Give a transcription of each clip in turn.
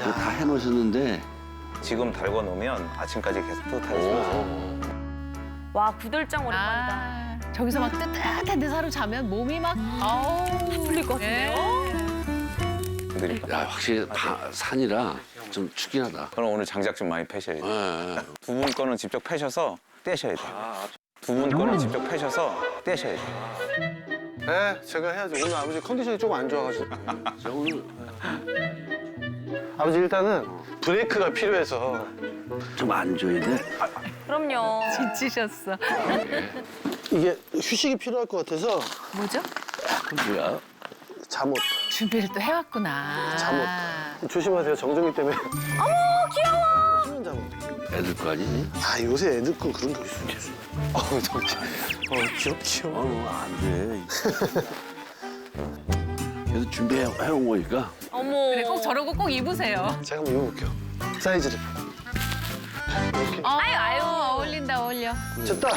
그거 다 해놓으셨는데. 지금 달궈 놓으면 아침까지 계속 뜨뜻하게 씹어져요. 와, 구들장 오랜만이다. 저기서 막 뜨뜻한 데서 하루 자면 몸이 막 아우 풀릴 것 같은데요? 야, 확실히 산이라 좀 춥긴 하다. 그럼 오늘 장작 좀 많이 패셔야 돼요. 두 분 거는 직접 패셔서 떼셔야 돼요. 두 분 거는 직접 패셔서 떼셔야 돼요. 네, 제가 해야죠. 오늘 아버지 컨디션이 조금 안 좋아가지고. 자, 오늘 아버지 일단은 브레이크가 필요해서. 좀 안 줘야 돼? 그럼요. 지치셨어. 이게 휴식이 필요할 것 같아서 뭐죠? 그건 뭐야? 잠옷. 준비를 또 해왔구나. 잠옷. 조심하세요, 정정이 때문에. 어머, 귀여워. 수면 잠옷. 애들 거 아니니? 아, 요새 애들 거 그런 거 있어. 정치. 귀여워. 안 돼. 그래도 준비해온 거니까. 어머. 그래, 꼭 저런 거 꼭 입으세요. 제가 한번 입어볼게요. 사이즈를. 아유. 어울린다, 어울려. 됐다.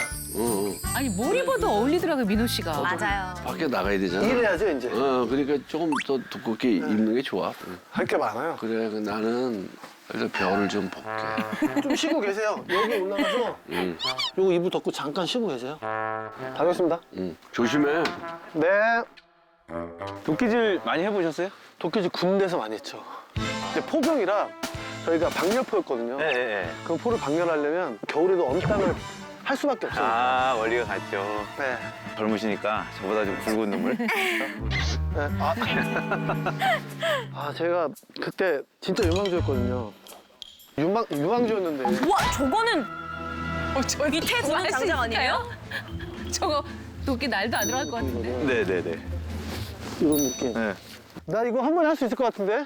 아니, 뭘 입어도 어울리더라고요, 민호 씨가. 맞아요. 밖에 나가야 되잖아. 일해야죠, 이제. 그러니까 조금 더 두껍게 입는 게 좋아. 할 게 많아요. 그래, 나는 일단 별을 좀 볼게. 좀 쉬고 계세요. 여기 올라가서 요거 이불 덮고 잠깐 쉬고 계세요. 다녀오겠습니다. 조심해. 네. 도끼질 많이 해보셨어요? 도끼질 군대에서 많이 했죠. 근데 포병이라 저희가 방열포였거든요. 네. 그럼 포를 방열하려면 겨울에도 엄땀을 할 수밖에 없어요. 아, 원리가 같죠. 네. 젊으시니까 저보다 좀 굵은 눈물. 네. 아, 제가 그때 진짜 유망주였거든요. 유망주였는데. 우와, 저거는 저 밑에 두는 장작 아니에요? 저거 도끼 날도 안 들어갈 것 같은데. 네네네. 이런 느낌. 네. 나 이거 한 번에 할 수 있을 것 같은데?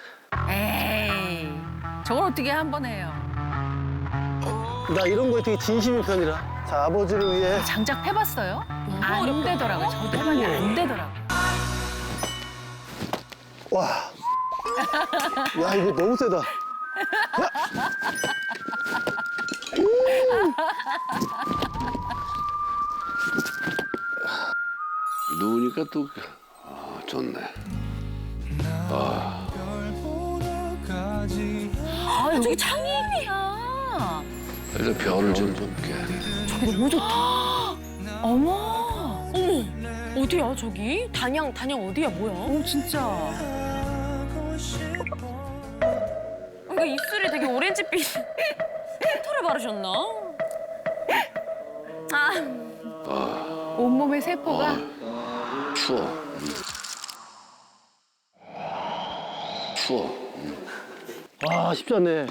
에이, 저걸 어떻게 한 번 해요? 나 이런 거에 되게 진심인 편이라. 자, 아버지를 위해. 장작 해봤어요? 안 되더라고요. 저도 해봤는데 안 되더라고요. 와. 야, 이거 너무 세다. 누우니까 또, 좋네. 아, 저기 창이야. 일단 별을 좀 볼게. 너무 좋다. 어머. 어디야, 저기? 단양 어디야, 뭐야? 오, 진짜. 그러니까 입술이 되게 오렌지빛. 필터를 바르셨나? 아, 온몸에 세포가. 추워. 추워. 아, 쉽지 않네.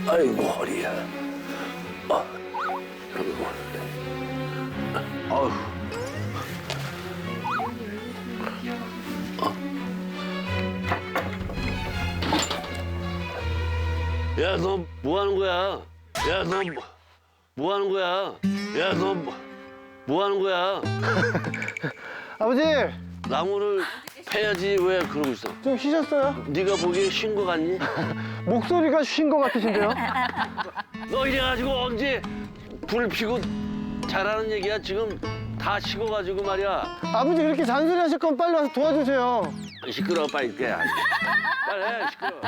아이고, 허리야. 아이고. 아유. 야, 너 뭐 하는 거야? 야, 너 뭐 하는 거야? 야, 너 뭐 하는 거야? 아버지, 나무를 패야지 왜 그러고 있어? 좀 쉬셨어요? 네가 보기에 쉰 거 같니? 목소리가 쉰 것 같으신데요? 너 이래가지고 언제 불 피고 잘하는 얘기야? 지금 다 식어가지고 말이야. 아버지 그렇게 잔소리 하실 거면 빨리 와서 도와주세요. 시끄러워, 빨리 깨. 빨리 해, 시끄러워.